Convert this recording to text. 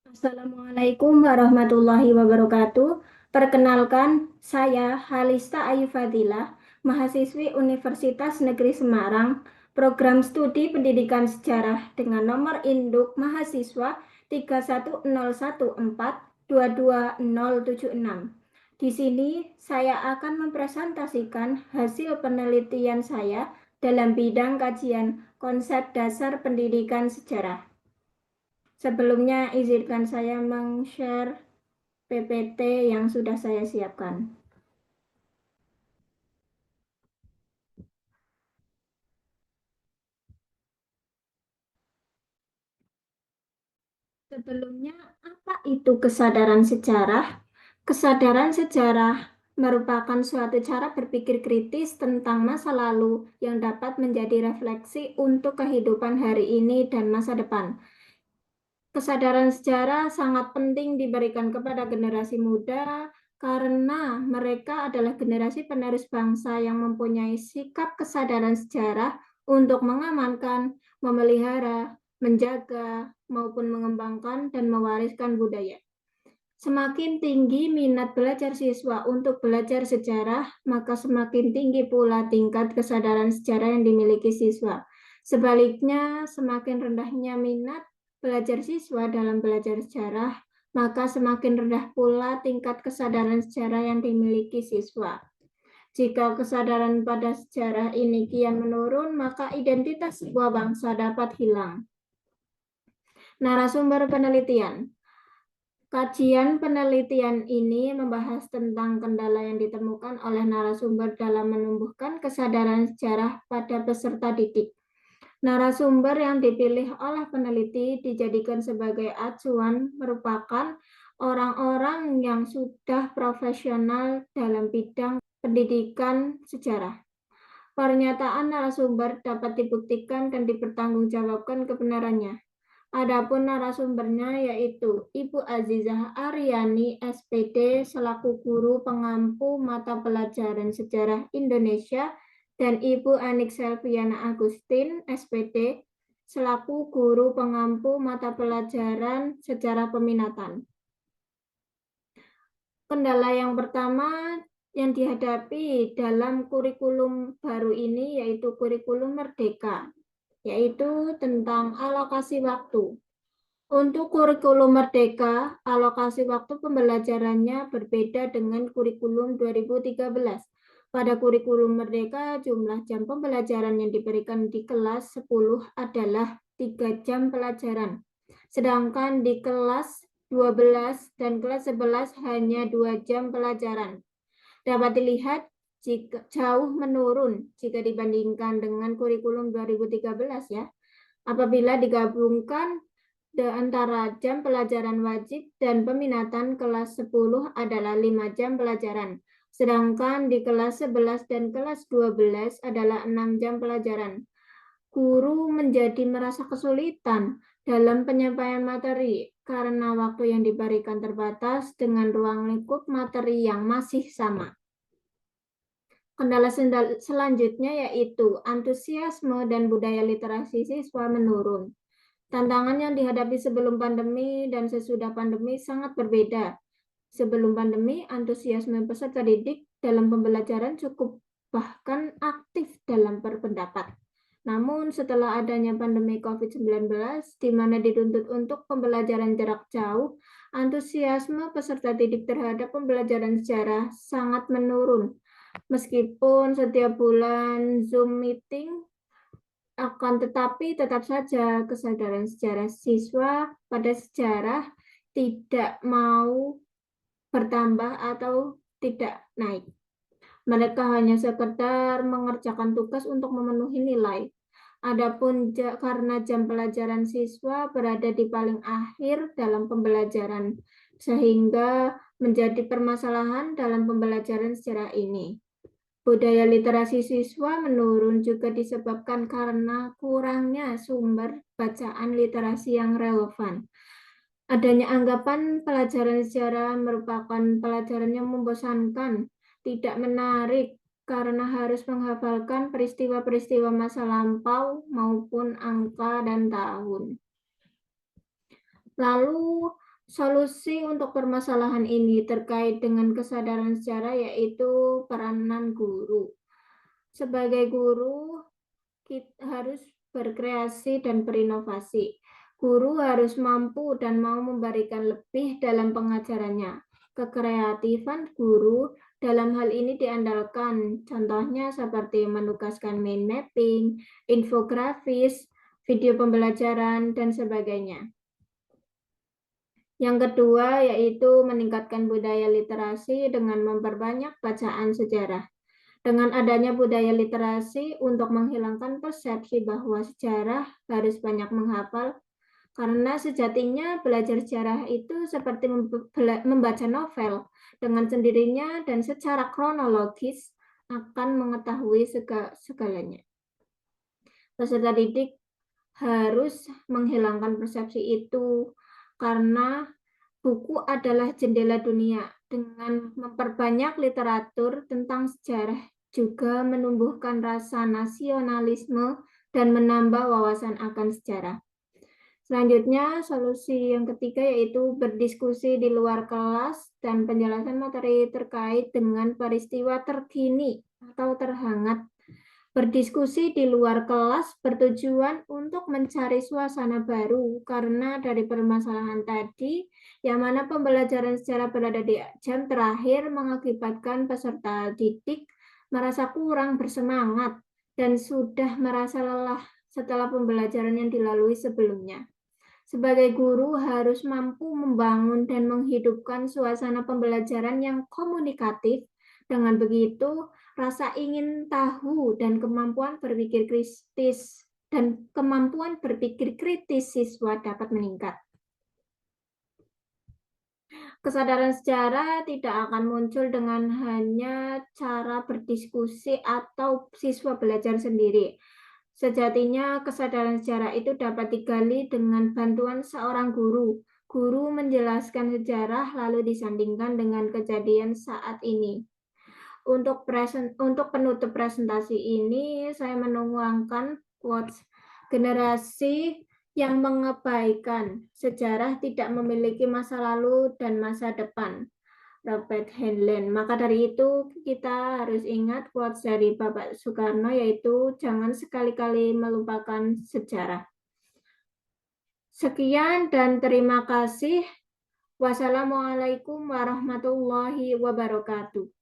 Assalamualaikum warahmatullahi wabarakatuh. Perkenalkan, saya Halista Ayu Fadilah, mahasiswi Universitas Negeri Semarang, program studi Pendidikan Sejarah dengan nomor induk mahasiswa 31014220076. Di sini saya akan mempresentasikan hasil penelitian saya dalam bidang kajian konsep dasar pendidikan sejarah. Sebelumnya, izinkan saya meng-share PPT yang sudah saya siapkan. Sebelumnya, apa itu kesadaran sejarah? Kesadaran sejarah merupakan suatu cara berpikir kritis tentang masa lalu yang dapat menjadi refleksi untuk kehidupan hari ini dan masa depan. Kesadaran sejarah sangat penting diberikan kepada generasi muda karena mereka adalah generasi penerus bangsa yang mempunyai sikap kesadaran sejarah untuk mengamankan, memelihara, menjaga, maupun mengembangkan dan mewariskan budaya. Semakin tinggi minat belajar siswa untuk belajar sejarah, maka semakin tinggi pula tingkat kesadaran sejarah yang dimiliki siswa. Sebaliknya, semakin rendahnya minat belajar siswa dalam belajar sejarah, maka semakin rendah pula tingkat kesadaran sejarah yang dimiliki siswa. Jika kesadaran pada sejarah ini kian menurun, maka identitas sebuah bangsa dapat hilang. Narasumber penelitian. Kajian penelitian ini membahas tentang kendala yang ditemukan oleh narasumber dalam menumbuhkan kesadaran sejarah pada peserta didik. Narasumber yang dipilih oleh peneliti dijadikan sebagai acuan merupakan orang-orang yang sudah profesional dalam bidang pendidikan sejarah. Pernyataan narasumber dapat dibuktikan dan dipertanggungjawabkan kebenarannya. Adapun narasumbernya yaitu Ibu Azizah Aryani, SPD, selaku guru pengampu mata pelajaran sejarah Indonesia, dan Ibu Anik Selviana Agustin, SPD, selaku guru pengampu mata pelajaran sejarah peminatan. Kendala yang pertama yang dihadapi dalam kurikulum baru ini yaitu kurikulum Merdeka, yaitu tentang alokasi waktu. Untuk kurikulum Merdeka, alokasi waktu pembelajarannya berbeda dengan kurikulum 2013. Pada kurikulum Merdeka, jumlah jam pembelajaran yang diberikan di kelas 10 adalah 3 jam pelajaran. Sedangkan di kelas 12 dan kelas 11 hanya 2 jam pelajaran. Dapat dilihat jika jauh menurun jika dibandingkan dengan kurikulum 2013 ya. Apabila digabungkan antara jam pelajaran wajib dan peminatan kelas 10 adalah 5 jam pelajaran. Sedangkan di kelas 11 dan kelas 12 adalah 6 jam pelajaran. Guru menjadi merasa kesulitan dalam penyampaian materi karena waktu yang diberikan terbatas dengan ruang lingkup materi yang masih sama. Kendala selanjutnya yaitu antusiasme dan budaya literasi siswa menurun. Tantangan yang dihadapi sebelum pandemi dan sesudah pandemi sangat berbeda. Sebelum pandemi, antusiasme peserta didik dalam pembelajaran cukup bahkan aktif dalam berpendapat. Namun setelah adanya pandemi COVID-19, di mana dituntut untuk pembelajaran jarak jauh, antusiasme peserta didik terhadap pembelajaran sejarah sangat menurun. Meskipun setiap bulan Zoom meeting, akan tetapi tetap saja kesadaran sejarah siswa pada sejarah tidak mau bertambah atau tidak naik. Mereka hanya sekedar mengerjakan tugas untuk memenuhi nilai. Adapun karena jam pelajaran siswa berada di paling akhir dalam pembelajaran, sehingga menjadi permasalahan dalam pembelajaran sejarah ini. Budaya literasi siswa menurun juga disebabkan karena kurangnya sumber bacaan literasi yang relevan. Adanya anggapan pelajaran sejarah merupakan pelajaran yang membosankan, tidak menarik karena harus menghafalkan peristiwa-peristiwa masa lampau maupun angka dan tahun. Lalu Solusi untuk permasalahan ini terkait dengan kesadaran sejarah yaitu peranan guru. Sebagai guru, kita harus berkreasi dan berinovasi. Guru harus mampu dan mau memberikan lebih dalam pengajarannya. Kekreatifan guru dalam hal ini diandalkan, contohnya seperti menugaskan mind mapping, infografis, video pembelajaran, dan sebagainya. Yang kedua yaitu meningkatkan budaya literasi dengan memperbanyak bacaan sejarah. Dengan adanya budaya literasi untuk menghilangkan persepsi bahwa sejarah harus banyak menghafal, karena sejatinya belajar sejarah itu seperti membaca novel dengan sendirinya dan secara kronologis akan mengetahui segalanya. Peserta didik harus menghilangkan persepsi itu karena buku adalah jendela dunia. Dengan memperbanyak literatur tentang sejarah juga menumbuhkan rasa nasionalisme dan menambah wawasan akan sejarah. Selanjutnya, solusi yang ketiga yaitu berdiskusi di luar kelas dan penjelasan materi terkait dengan peristiwa terkini atau terhangat. Berdiskusi di luar kelas bertujuan untuk mencari suasana baru karena dari permasalahan tadi, yang mana pembelajaran secara berada di jam terakhir mengakibatkan peserta didik merasa kurang bersemangat dan sudah merasa lelah setelah pembelajaran yang dilalui sebelumnya. Sebagai guru harus mampu membangun dan menghidupkan suasana pembelajaran yang komunikatif. Dengan begitu, rasa ingin tahu dan kemampuan berpikir kritis siswa dapat meningkat. Kesadaran sejarah tidak akan muncul dengan hanya cara berdiskusi atau siswa belajar sendiri. Sejatinya kesadaran sejarah itu dapat digali dengan bantuan seorang guru. Guru menjelaskan sejarah lalu disandingkan dengan kejadian saat ini. Untuk penutup presentasi ini, saya menuangkan quotes, generasi yang mengabaikan sejarah tidak memiliki masa lalu dan masa depan. Robert Heinlein. Maka dari itu kita harus ingat quotes dari Bapak Soekarno yaitu jangan sekali-kali melupakan sejarah. Sekian dan terima kasih. Wassalamualaikum warahmatullahi wabarakatuh.